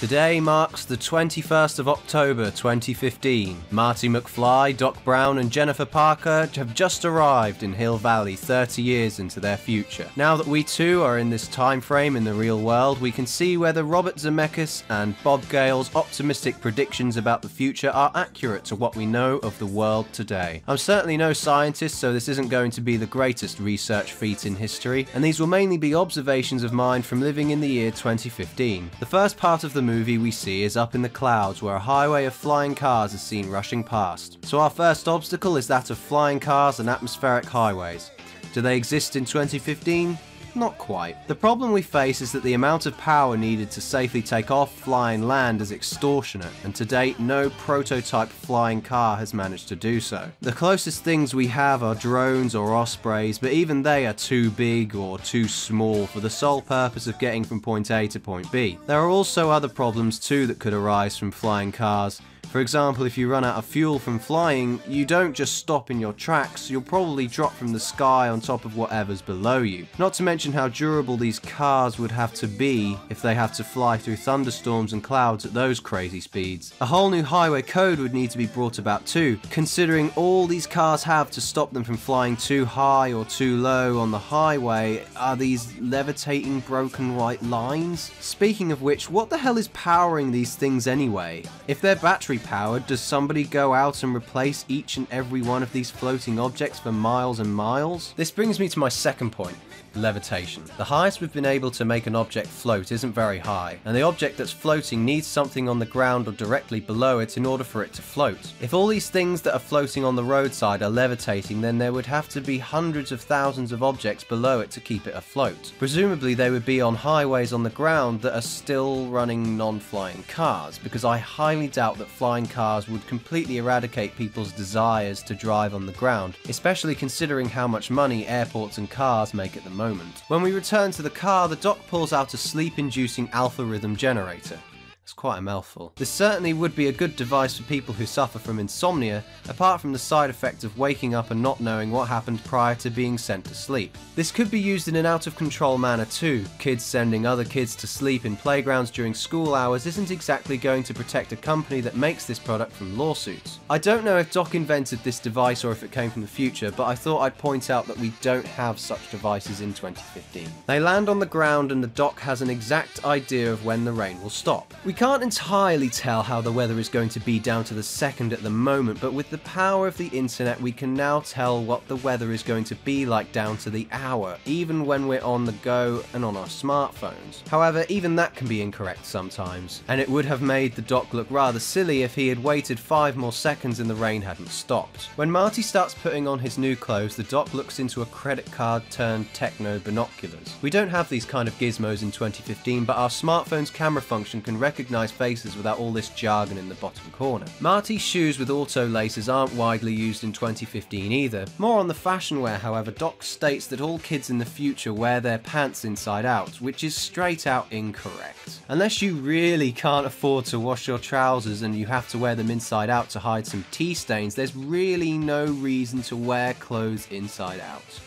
Today marks the 21st of October 2015. Marty McFly, Doc Brown and Jennifer Parker have just arrived in Hill Valley 30 years into their future. Now that we too are in this time frame in the real world, we can see whether Robert Zemeckis and Bob Gale's optimistic predictions about the future are accurate to what we know of the world today. I'm certainly no scientist, so this isn't going to be the greatest research feat in history, and these will mainly be observations of mine from living in the year 2015. The first part of the movie we see is up in the clouds, where a highway of flying cars is seen rushing past. So our first obstacle is that of flying cars and atmospheric highways. Do they exist in 2015? Not quite. The problem we face is that the amount of power needed to safely take off, fly and land is extortionate, and to date no prototype flying car has managed to do so. The closest things we have are drones or ospreys, but even they are too big or too small for the sole purpose of getting from point A to point B. There are also other problems too that could arise from flying cars. For example, if you run out of fuel from flying, you don't just stop in your tracks, you'll probably drop from the sky on top of whatever's below you. Not to mention how durable these cars would have to be if they have to fly through thunderstorms and clouds at those crazy speeds. A whole new highway code would need to be brought about too, considering all these cars have to stop them from flying too high or too low on the highway are these levitating broken white lines. Speaking of which, what the hell is powering these things anyway? If they're battery powered, does somebody go out and replace each and every one of these floating objects for miles and miles? This brings me to my second point. Levitation. The highest we've been able to make an object float isn't very high, and the object that's floating needs something on the ground or directly below it in order for it to float. If all these things that are floating on the roadside are levitating, then there would have to be hundreds of thousands of objects below it to keep it afloat. Presumably they would be on highways on the ground that are still running non-flying cars, because I highly doubt that flying cars would completely eradicate people's desires to drive on the ground, especially considering how much money airports and cars make at the moment. When we return to the car, the doc pulls out a sleep-inducing alpha rhythm generator. It's quite a mouthful. This certainly would be a good device for people who suffer from insomnia, apart from the side effect of waking up and not knowing what happened prior to being sent to sleep. This could be used in an out-of-control manner too. Kids sending other kids to sleep in playgrounds during school hours isn't exactly going to protect a company that makes this product from lawsuits. I don't know if Doc invented this device or if it came from the future, but I thought I'd point out that we don't have such devices in 2015. They land on the ground and the Doc has an exact idea of when the rain will stop. We can't entirely tell how the weather is going to be down to the second at the moment, but with the power of the internet we can now tell what the weather is going to be like down to the hour, even when we're on the go and on our smartphones. However, even that can be incorrect sometimes, and it would have made the Doc look rather silly if he had waited 5 more seconds and the rain hadn't stopped. When Marty starts putting on his new clothes, the Doc looks into a credit card turned techno binoculars. We don't have these kind of gizmos in 2015, but our smartphone's camera function can recognize faces without all this jargon in the bottom corner. Marty's shoes with auto laces aren't widely used in 2015 either. More on the fashion wear, however, Doc states that all kids in the future wear their pants inside out, which is straight out incorrect. Unless you really can't afford to wash your trousers and you have to wear them inside out to hide some tea stains, there's really no reason to wear clothes inside out.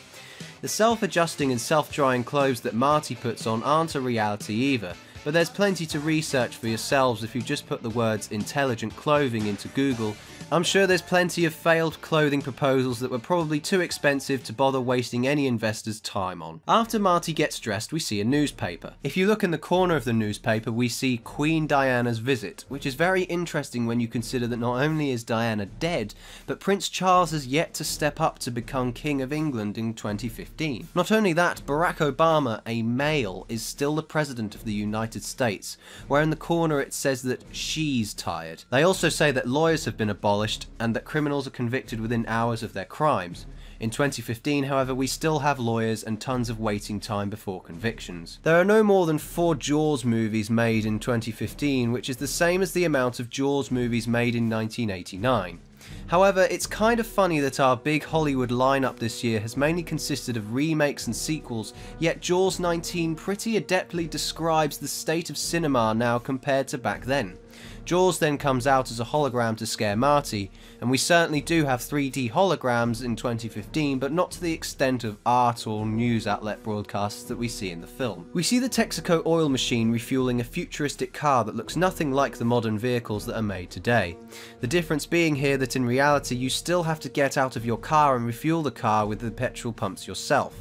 The self-adjusting and self-drying clothes that Marty puts on aren't a reality either, but there's plenty to research for yourselves if you just put the words intelligent clothing into Google. I'm sure there's plenty of failed clothing proposals that were probably too expensive to bother wasting any investor's time on. After Marty gets dressed, we see a newspaper. If you look in the corner of the newspaper, we see Queen Diana's visit, which is very interesting when you consider that not only is Diana dead, but Prince Charles has yet to step up to become King of England in 2015. Not only that, Barack Obama, a male, is still the President of the United States, where in the corner it says that she's tired. They also say that lawyers have been abolished and that criminals are convicted within hours of their crimes. In 2015, however, we still have lawyers and tons of waiting time before convictions. There are no more than 4 Jaws movies made in 2015, which is the same as the amount of Jaws movies made in 1989. However, it's kind of funny that our big Hollywood lineup this year has mainly consisted of remakes and sequels, yet Jaws 19 pretty adeptly describes the state of cinema now compared to back then. Jaws then comes out as a hologram to scare Marty, and we certainly do have 3D holograms in 2015, but not to the extent of art or news outlet broadcasts that we see in the film. We see the Texaco oil machine refueling a futuristic car that looks nothing like the modern vehicles that are made today. The difference being here that in reality you still have to get out of your car and refuel the car with the petrol pumps yourself.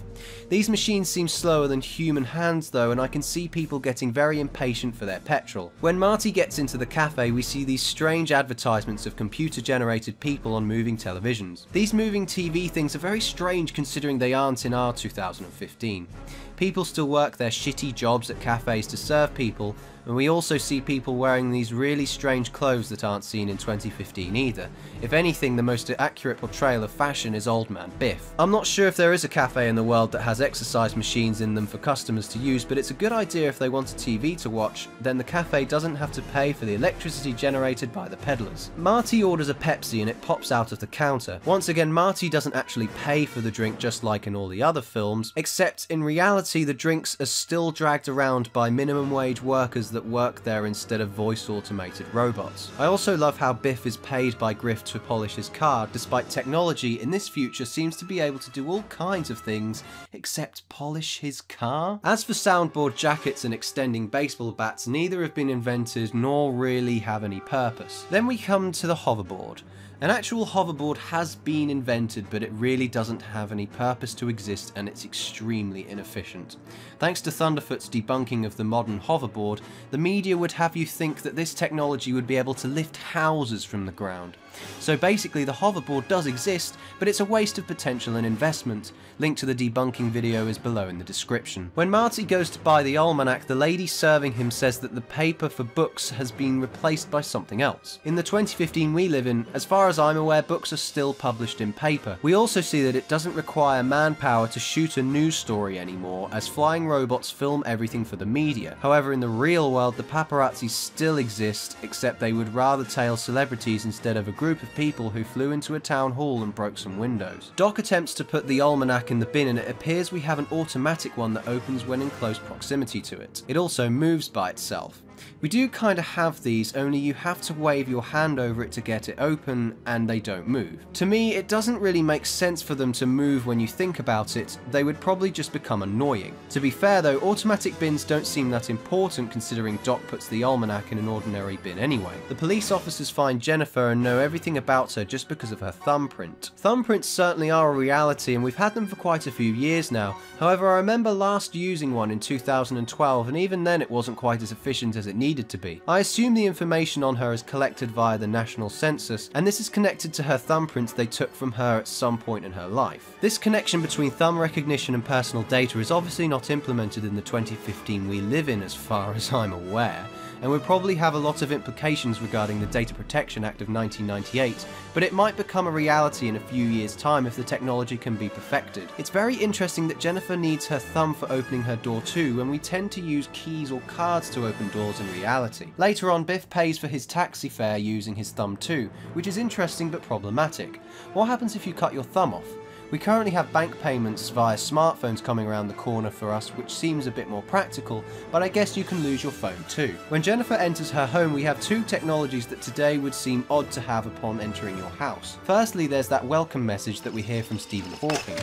These machines seem slower than human hands though, and I can see people getting very impatient for their petrol. When Marty gets into the cafe, we see these strange advertisements of computer-generated people on moving televisions. These moving TV things are very strange considering they aren't in our 2015. People still work their shitty jobs at cafes to serve people, and we also see people wearing these really strange clothes that aren't seen in 2015 either. If anything, the most accurate portrayal of fashion is Old Man Biff. I'm not sure if there is a cafe in the world that has exercise machines in them for customers to use, but it's a good idea if they want a TV to watch, then the cafe doesn't have to pay for the electricity generated by the peddlers. Marty orders a Pepsi and it pops out of the counter. Once again, Marty doesn't actually pay for the drink just like in all the other films, except in reality the drinks are still dragged around by minimum wage workers that work there instead of voice automated robots. I also love how Biff is paid by Griff to polish his car, despite technology in this future seems to be able to do all kinds of things except polish his car. As for soundboard jackets and extending baseball bats, neither have been invented nor really have any purpose. Then we come to the hoverboard. An actual hoverboard has been invented, but it really doesn't have any purpose to exist and it's extremely inefficient. Thanks to Thunderfoot's debunking of the modern hoverboard, the media would have you think that this technology would be able to lift houses from the ground. So basically the hoverboard does exist, but it's a waste of potential and investment. Link to the debunking video is below in the description. When Marty goes to buy the almanac, the lady serving him says that the paper for books has been replaced by something else. In the 2015 we live in, as far as I'm aware, books are still published in paper. We also see that it doesn't require manpower to shoot a news story anymore, as flying robots film everything for the media. However, in the real world, the paparazzi still exist, except they would rather tail celebrities instead of a group of people who flew into a town hall and broke some windows. Doc attempts to put the almanac in the bin, and it appears we have an automatic one that opens when in close proximity to it. It also moves by itself. We do kind of have these, only you have to wave your hand over it to get it open, and they don't move. To me, it doesn't really make sense for them to move when you think about it. They would probably just become annoying. To be fair though, automatic bins don't seem that important considering Doc puts the almanac in an ordinary bin anyway. The police officers find Jennifer and know everything about her just because of her thumbprint. Thumbprints certainly are a reality, and we've had them for quite a few years now. However, I remember last using one in 2012, and even then it wasn't quite as efficient as it needed to be. I assume the information on her is collected via the national census, and this is connected to her thumbprints they took from her at some point in her life. This connection between thumb recognition and personal data is obviously not implemented in the 2015 we live in as far as I'm aware, and would probably have a lot of implications regarding the Data Protection Act of 1998, but it might become a reality in a few years' time if the technology can be perfected. It's very interesting that Jennifer needs her thumb for opening her door too, when we tend to use keys or cards to open doors in reality. Later on, Biff pays for his taxi fare using his thumb too, which is interesting but problematic. What happens if you cut your thumb off? We currently have bank payments via smartphones coming around the corner for us, which seems a bit more practical, but I guess you can lose your phone too. When Jennifer enters her home, we have two technologies that today would seem odd to have upon entering your house. Firstly, there's that welcome message that we hear from Stephen Hawking.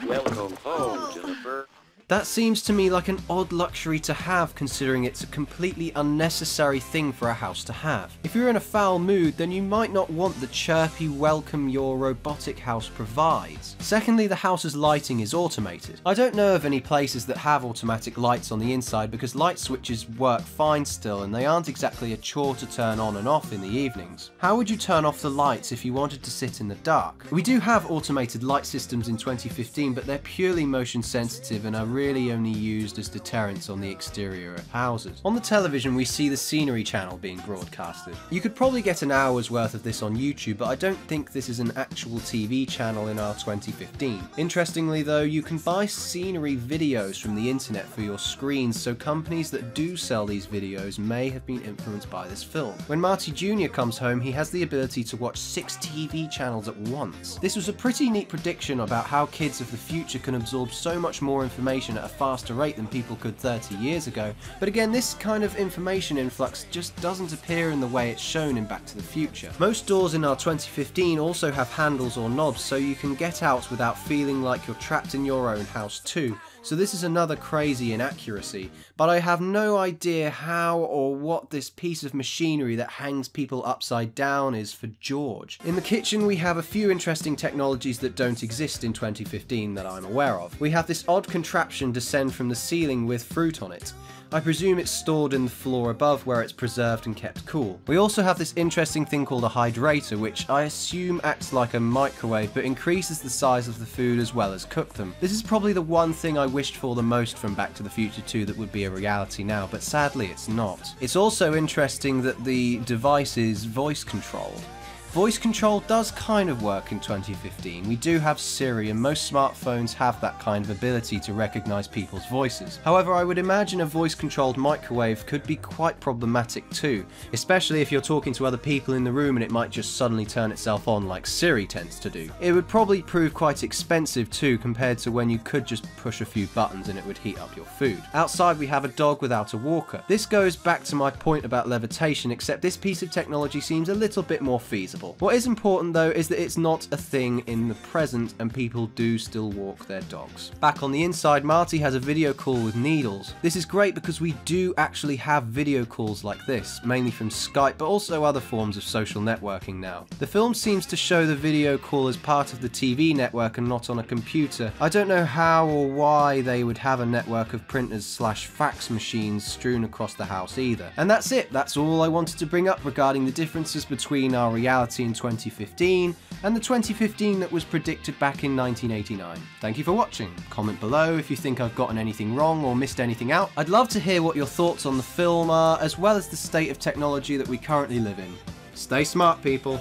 Welcome home, Jennifer. That seems to me like an odd luxury to have, considering it's a completely unnecessary thing for a house to have. If you're in a foul mood, then you might not want the chirpy welcome your robotic house provides. Secondly, the house's lighting is automated. I don't know of any places that have automatic lights on the inside because light switches work fine still, and they aren't exactly a chore to turn on and off in the evenings. How would you turn off the lights if you wanted to sit in the dark? We do have automated light systems in 2015, but they're purely motion sensitive and are really only used as deterrents on the exterior of houses. On the television, we see the scenery channel being broadcasted. You could probably get an hour's worth of this on YouTube, but I don't think this is an actual TV channel in our 2015. Interestingly though, you can buy scenery videos from the internet for your screens, so companies that do sell these videos may have been influenced by this film. When Marty Jr. comes home, he has the ability to watch 6 TV channels at once. This was a pretty neat prediction about how kids of the future can absorb so much more information information at a faster rate than people could 30 years ago, but again, this kind of information influx just doesn't appear in the way it's shown in Back to the Future. Most doors in our 2015 also have handles or knobs, so you can get out without feeling like you're trapped in your own house too. So this is another crazy inaccuracy, but I have no idea how or what this piece of machinery that hangs people upside down is for George. In the kitchen we have a few interesting technologies that don't exist in 2015 that I'm aware of. We have this odd contraption descend from the ceiling with fruit on it. I presume it's stored in the floor above where it's preserved and kept cool. We also have this interesting thing called a hydrator, which I assume acts like a microwave but increases the size of the food as well as cook them. This is probably the one thing I wished for the most from Back to the Future 2 that would be a reality now, but sadly it's not. It's also interesting that the device is voice controlled. Voice control does kind of work in 2015. We do have Siri and most smartphones have that kind of ability to recognise people's voices. However, I would imagine a voice controlled microwave could be quite problematic too, especially if you're talking to other people in the room and it might just suddenly turn itself on like Siri tends to do. It would probably prove quite expensive too compared to when you could just push a few buttons and it would heat up your food. Outside we have a dog without a walker. This goes back to my point about levitation, except this piece of technology seems a little bit more feasible. What is important though is that it's not a thing in the present and people do still walk their dogs. Back on the inside, Marty has a video call with Needles. This is great because we do actually have video calls like this, mainly from Skype but also other forms of social networking now. The film seems to show the video call as part of the TV network and not on a computer. I don't know how or why they would have a network of printers / fax machines strewn across the house either. And that's it, that's all I wanted to bring up regarding the differences between our reality in 2015 and the 2015 that was predicted back in 1989. Thank you for watching. Comment below if you think I've gotten anything wrong or missed anything out. I'd love to hear what your thoughts on the film are, as well as the state of technology that we currently live in. Stay smart, people.